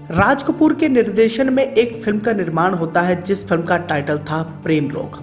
राज कपूर के निर्देशन में एक फिल्म का निर्माण होता है जिस फिल्म का टाइटल था प्रेम रोग।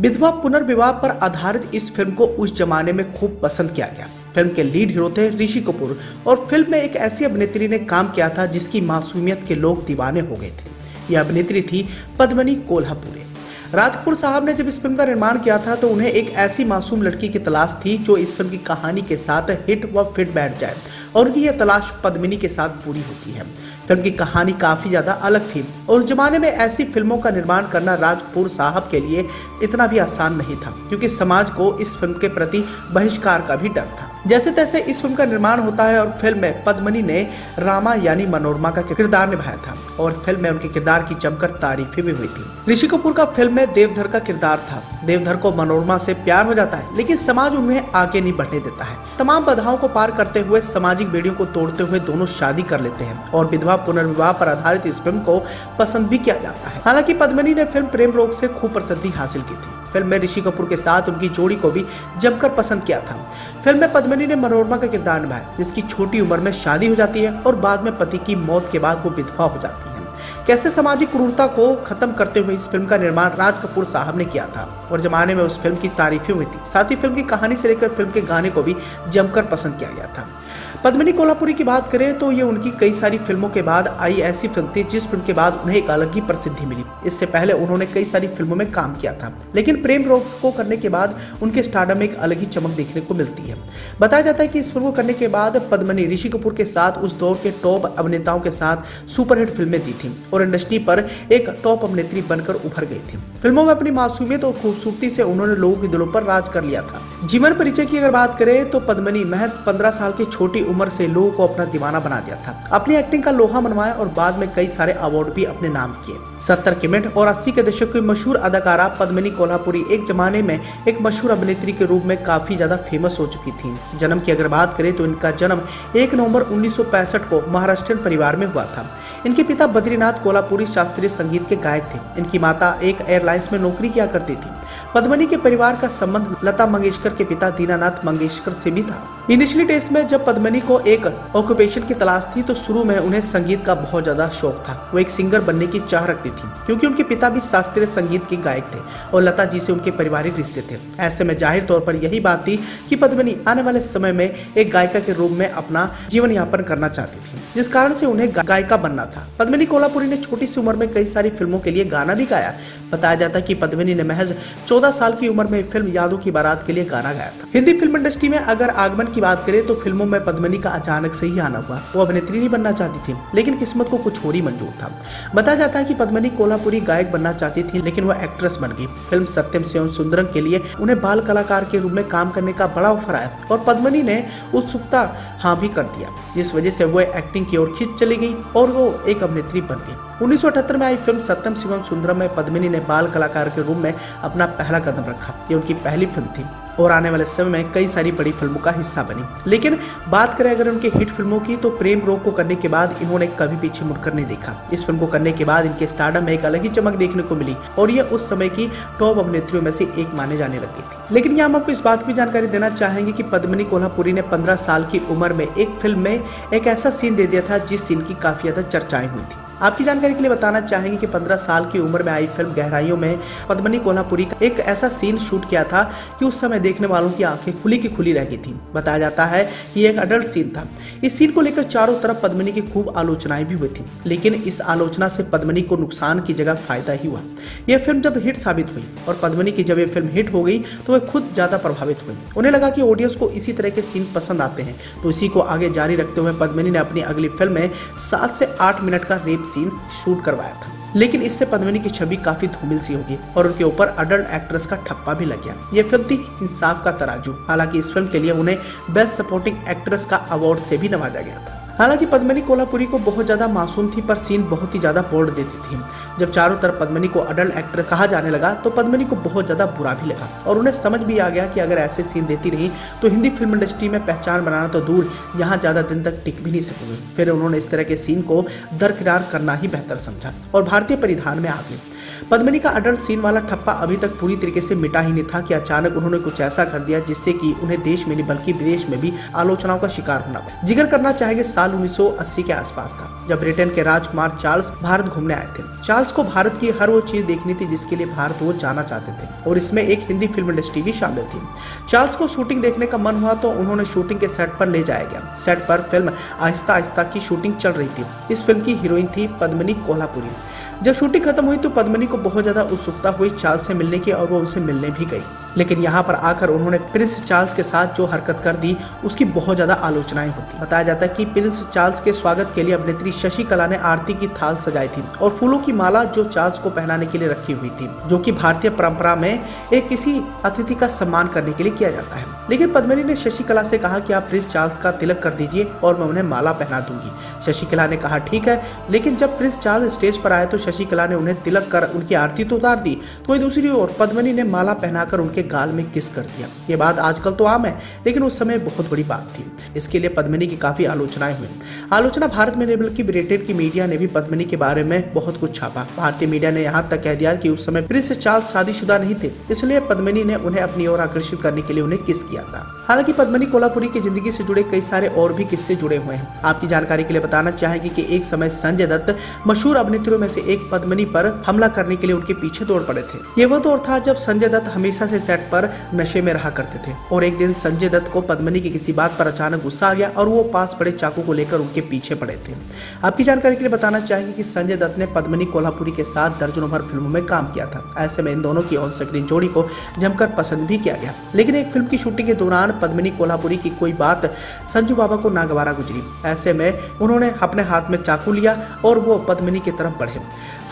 विधवा पुनर्विवाह पर आधारित इस फिल्म को उस जमाने में खूब पसंद किया गया। फिल्म के लीड हीरो थे ऋषि कपूर और फिल्म में एक ऐसी अभिनेत्री ने काम किया था जिसकी मासूमियत के लोग दीवाने हो गए थे। यह अभिनेत्री थी पद्मिनी कोल्हापुरे। राज कपूर साहब ने जब इस फिल्म का निर्माण किया था तो उन्हें एक ऐसी मासूम लड़की की तलाश थी जो इस फिल्म की कहानी के साथ हिट व फिट बैठ जाए और उनकी यह तलाश पद्मिनी के साथ पूरी होती है। फिल्म की कहानी काफ़ी ज़्यादा अलग थी और उस जमाने में ऐसी फिल्मों का निर्माण करना राज कपूर साहब के लिए इतना भी आसान नहीं था क्योंकि समाज को इस फिल्म के प्रति बहिष्कार का भी डर था। जैसे तैसे इस फिल्म का निर्माण होता है और फिल्म में पद्मिनी ने रामा यानी मनोरमा का किरदार निभाया था और फिल्म में उनके किरदार की जमकर तारीफें भी हुई थी। ऋषि कपूर का फिल्म में देवधर का किरदार था। देवधर को मनोरमा से प्यार हो जाता है लेकिन समाज उन्हें आगे नहीं बढ़ने देता है। तमाम बाधाओं को पार करते हुए सामाजिक बेड़ियों को तोड़ते हुए दोनों शादी कर लेते हैं और विधवा पुनर्विवाह पर आधारित इस फिल्म को पसंद भी किया जाता है। हालांकि पद्मिनी ने फिल्म प्रेम रोग से खूब प्रसिद्धि हासिल की थी। फिल्म में ऋषि कपूर के साथ उनकी जोड़ी को भी जमकर पसंद किया था। फिल्म में पद्मिनी ने मनोरमा का किरदार निभाया जिसकी छोटी उम्र में शादी हो जाती है और बाद में पति की मौत के बाद वो विधवा हो जाती है। कैसे सामाजिक क्रूरता को खत्म करते हुए इस फिल्म का निर्माण राज कपूर साहब ने किया था और जमाने में उस फिल्म की तारीफें हुई थी। साथ ही फिल्म की कहानी से लेकर फिल्म के गाने को भी जमकर पसंद किया गया था। पद्मिनी कोल्हापुरी की बात करें तो ये उनकी कई सारी फिल्मों के बाद आई ऐसी फिल्म थी जिस फिल्म के बाद उन्हें एक अलग ही प्रसिद्धि मिली। इससे पहले उन्होंने कई सारी फिल्मों में काम किया था लेकिन प्रेम रोग को करने के बाद उनके स्टारडम में एक अलग ही चमक देखने को मिलती है। बताया जाता है कि इस फिल्म को करने के बाद पद्मिनी ऋषि कपूर के साथ उस दौर के टॉप अभिनेताओं के साथ सुपरहिट फिल्में दी थी और इंडस्ट्री पर एक टॉप अभिनेत्री बनकर उभर गई थी। फिल्मों में अपनी मासूमियत और खूबसूरती से उन्होंने लोगों के दिलों पर राज कर लिया था। जीवन परिचय की अगर बात करें तो पद्मिनी महज 15 साल की छोटी उम्र से लोगों को अपना दीवाना बना दिया था। अपनी एक्टिंग का लोहा मनवाया और बाद में कई सारे अवार्ड भी अपने नाम किए। 70 के मिनट और 80 के दशक की मशहूर अदाकारा पद्मिनी कोल्हापुरी एक जमाने में एक मशहूर अभिनेत्री के रूप में काफी ज्यादा फेमस हो चुकी थी। जन्म की अगर बात करें तो इनका जन्म 1 नवंबर 1965 को महाराष्ट्रियन परिवार में हुआ था। इनके पिता बद्रीनाथ कोल्हापुरी शास्त्रीय संगीत के गायक थे। इनकी माता एक एयरलाइंस में नौकरी किया करती थी। पद्मिनी के परिवार का संबंध लता मंगेशकर के पिता दीनानाथ मंगेशकर से भी था। इनिशियली डेज में जब पद्मिनी को एक ऑक्यूपेशन की तलाश थी तो शुरू में उन्हें संगीत का बहुत ज्यादा शौक था। वो एक सिंगर बनने की चाह रखती थी क्योंकि उनके पिता भी शास्त्रीय संगीत के गायक थे और लता जी से उनके पारिवारिक रिश्ते थे। ऐसे में जाहिर तौर पर यही बात थी कि पद्मिनी आने वाले समय में एक गायिका के रूप में अपना जीवन यापन करना चाहती थी जिस कारण से उन्हें गायिका बनना था। पद्मिनी कोल्हापुरी ने छोटी सी उम्र में कई सारी फिल्मों के लिए गाना भी गाया। बताया जाता है कि पद्मिनी ने महज 14 साल की उम्र में फिल्म यादों की बारात के लिए गाना गाया था। हिंदी फिल्म इंडस्ट्री में अगर आगमन की बात करें तो फिल्मों में पद्मिनी का अचानक से ही आना हुआ। वो अभिनेत्री नहीं बनना चाहती थी लेकिन किस्मत को कुछ और ही मंजूर था। बताया जाता है कि पद्मिनी कोल्हापुरी गायक बनना चाहती थी लेकिन वह एक्ट्रेस बन गई। फिल्म सत्यम शिवम सुंदरम के लिए उन्हें बाल कलाकार के रूप में काम करने का बड़ा ऑफर आया और पद्मिनी ने उत्सुकता हाँ भी कर दिया जिस वजह से वो एक्टिंग की ओर खिंच चली गई और वो एक अभिनेत्री बन गई। 1978 में आई फिल्म सत्यम शिवम सुंदरम में पद्मिनी ने बाल कलाकार के रूप में अपना पहला कदम रखा। ये उनकी पहली फिल्म थी और आने वाले समय में कई सारी बड़ी फिल्मों का हिस्सा बनी। लेकिन बात करें अगर उनके हिट फिल्मों की तो प्रेम रोग को करने के बाद इन्होंने कभी पीछे मुड़कर नहीं देखा। इस फिल्म को करने के बाद इनके स्टारडम में एक अलग ही चमक देखने को मिली और ये उस समय की टॉप अभिनेत्रियों में से एक माने जाने लग गई थी। लेकिन यहाँ हम आपको इस बात की जानकारी देना चाहेंगे कि पद्मिनी कोल्हापुरी ने 15 साल की उम्र में एक फिल्म में एक ऐसा सीन दे दिया था जिस सीन की काफी ज्यादा चर्चाएं हुई थी। आपकी जानकारी के लिए बताना चाहेंगे कि 15 साल की उम्र में आई फिल्म गहराइयों में पद्मिनी कोल्हापुरी का एक ऐसा सीन शूट किया था कि उस समय देखने वालों की आंखें खुली की खुली रह गई थी। बताया जाता है कि एक अडल्ट सीन था। इस सीन को लेकर चारों तरफ पद्मिनी की खूब आलोचनाएं भी हुई थी लेकिन इस आलोचना से पद्मिनी को नुकसान की जगह फायदा ही हुआ। यह फिल्म जब हिट साबित हुई और पद्मिनी की जब यह फिल्म हिट हो गई तो वह खुद ज्यादा प्रभावित हुई। उन्हें लगा कि ऑडियंस को इसी तरह के सीन पसंद आते हैं तो इसी को आगे जारी रखते हुए पद्मिनी ने अपनी अगली फिल्म में 7 से 8 मिनट का रेप सीन शूट करवाया था। लेकिन इससे पद्मिनी की छवि काफी धूमिल सी होगी और उनके ऊपर अडल्ट एक्ट्रेस का ठप्पा भी लग गया। यह फिल्म थी इंसाफ का तराजू। हालांकि इस फिल्म के लिए उन्हें बेस्ट सपोर्टिंग एक्ट्रेस का अवार्ड से भी नवाजा गया था। हालांकि पद्मिनी कोल्हापुरी को बहुत ज्यादा मासूम थी पर सीन बहुत ही ज्यादा बोल्ड देती थी। जब चारों तरफ पद्मिनी को अडल्ट एक्ट्रेस कहा जाने लगा तो पद्मिनी को बहुत ज्यादा बुरा भी लगा और उन्हें समझ भी आ गया कि अगर ऐसे सीन देती रही तो हिंदी फिल्म इंडस्ट्री में पहचान बनाना तो दूर यहाँ ज्यादा दिन तक टिक भी नहीं सकेंगे। फिर उन्होंने इस तरह के सीन को दरकिनार करना ही बेहतर समझा और भारतीय परिधान में आ गए। पद्मिनी का अडल्ट सीन वाला ठप्पा अभी तक पूरी तरीके से मिटा ही नहीं था कि अचानक उन्होंने कुछ ऐसा कर दिया जिससे कि उन्हें देश में नहीं बल्कि विदेश में भी आलोचनाओं का शिकार होना पड़ा। जिक्र करना चाहेंगे साल 1980 के आसपास का, जब ब्रिटेन के राजकुमार चार्ल्स भारत घूमने आए थे। चार्ल्स को भारत की हर वो चीज देखनी थी जिसके लिए भारत वो जाना चाहते थे और इसमें एक हिंदी फिल्म इंडस्ट्री भी शामिल थी। चार्ल्स को शूटिंग देखने का मन हुआ तो उन्होंने शूटिंग के सेट पर ले जाया गया। सेट पर फिल्म आहिस्ता आहिस्ता की शूटिंग चल रही थी। इस फिल्म की हीरोइन थी पद्मिनी कोल्हापुरी। जब शूटिंग खत्म हुई तो पद्मिनी को बहुत ज्यादा उत्सुकता हुई चार्ल्स से मिलने की और वो उनसे मिलने भी गई, लेकिन यहाँ पर आकर उन्होंने प्रिंस चार्ल्स के साथ जो हरकत कर दी उसकी बहुत ज्यादा आलोचनाएं होती। बताया जाता है कि प्रिंस चार्ल्स के स्वागत के लिए अभिनेत्री शशि कला ने आरती की थाल सजाई थी और फूलों की माला जो चार्ल्स को पहनाने के लिए रखी हुई थी, जो कि भारतीय परंपरा में एक किसी अतिथि का सम्मान करने के लिए किया जाता है। लेकिन पद्मिनी ने शशि कला से कहा कि आप प्रिंस चार्ल्स का तिलक कर दीजिए और मैं उन्हें माला पहना दूंगी। शशि कला ने कहा ठीक है, लेकिन जब प्रिंस चार्ल्स स्टेज पर आए तो शशि कला ने उन्हें तिलक कर उनकी आरती तो उतार दी, तो वहीं दूसरी ओर पद्मिनी ने माला पहनाकर उनके गाल में किस कर दिया। ये बात आजकल तो आम है, लेकिन उस समय बहुत बड़ी बात थी। इसके लिए पद्मिनी की काफी आलोचनाएं हुई। आलोचना भारत में नहीं बल्कि ब्रिटेन की मीडिया ने भी पद्मिनी के बारे में बहुत कुछ छापा। भारतीय मीडिया ने यहाँ तक कह दिया कि उस समय प्रिंस चार्ल्स शादीशुदा नहीं थे, इसलिए पद्मिनी ने उन्हें अपनी ओर आकर्षित करने के लिए उन्हें किस किया था। हालांकि पद्मिनी कोल्हापुरी की जिंदगी से जुड़े कई सारे और भी किस्से जुड़े हुए हैं। आपकी जानकारी के लिए बताना चाहेंगे कि एक समय संजय दत्त मशहूर अभिनेत्रियों में से एक पद्मिनी पर हमला करने के लिए उनके पीछे दौड़ पड़े थे। ये वो दौर था जब संजय दत्त हमेशा से सेट पर नशे में रहा करते थे और एक दिन संजय दत्त को पद्मिनी की किसी बात पर अचानक गुस्सा आ गया और वो पास पड़े चाकू को लेकर उनके पीछे पड़े थे। आपकी जानकारी के लिए बताना चाहेंगे कि संजय दत्त ने पद्मिनी कोल्हापुरी के साथ दर्जनों भर फिल्मों में काम किया था। ऐसे में इन दोनों की ऑन स्क्रीन जोड़ी को जमकर पसंद भी किया गया, लेकिन एक फिल्म की शूटिंग के दौरान पद्मिनी कोल्हापुरी की कोई बात संजू बाबा को नागवारा गुजरी। ऐसे में उन्होंने अपने हाथ में चाकू लिया और वो पद्मिनी की तरफ बढ़े।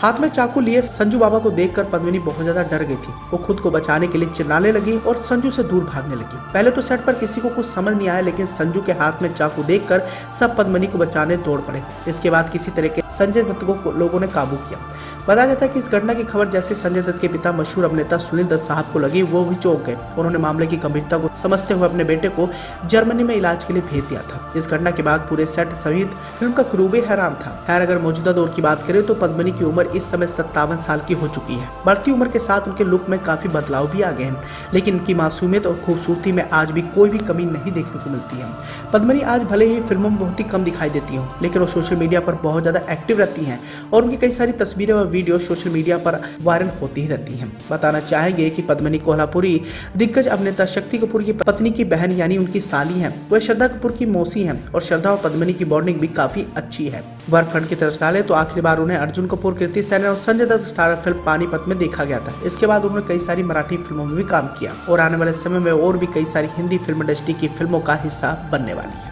हाथ में चाकू लिए संजू बाबा को देखकर पद्मिनी बहुत ज्यादा डर गई थी। वो खुद को बचाने के लिए चिल्लाने लगी और संजू से दूर भागने लगी। पहले तो सेट पर किसी को कुछ समझ नहीं आया, लेकिन संजू के हाथ में चाकू देखकर सब पद्मिनी को बचाने दौड़ पड़े। इसके बाद किसी तरह के संजय दत्त को लोगों ने काबू किया। बताया जाता है कि इस घटना की खबर जैसे संजय दत्त के पिता मशहूर अभिनेता सुनील दत्त साहब को लगी, वो भी चौंक गए। उन्होंने मामले की गंभीरता को समझते हुए अपने बेटे को जर्मनी में इलाज के लिए भेज दिया था। इस घटना के बाद पूरे सेट सहित फिल्म का क्रू भी हैरान था। खैर, अगर मौजूदा दौर की बात करें तो पद्मिनी की उम्र इस समय 57 साल की हो चुकी है। बढ़ती उम्र के साथ उनके लुक में काफी बदलाव भी आ गए हैं, लेकिन उनकी मासूमियत और खूबसूरती में आज भी कोई भी कमी नहीं देखने को मिलती है। पद्मिनी आज भले ही फिल्मों में बहुत ही कम दिखाई देती हो, लेकिन वो सोशल मीडिया पर बहुत ज्यादा एक्टिव रहती हैं और उनकी कई सारी तस्वीरें व वीडियो सोशल मीडिया पर वायरल होती ही रहती हैं। बताना चाहेंगे कि पद्मिनी कोल्हापुरी दिग्गज अभिनेता शक्ति कपूर की पत्नी की बहन यानी उनकी साली हैं। वह श्रद्धा कपूर की मौसी हैं और श्रद्धा और पद्मिनी की बॉन्डिंग भी काफी अच्छी है। वर्कफ्रंट की तरफ डाले तो आखिरी बार उन्हें अर्जुन कपूर, कृति सेनन और संजय दत्त स्टारर फिल्म पानीपत में देखा गया था। इसके बाद उन्होंने कई सारी मराठी फिल्मों में भी काम किया और आने वाले समय में और भी कई सारी हिंदी फिल्म इंडस्ट्री की फिल्मों का हिस्सा बनने वाली है।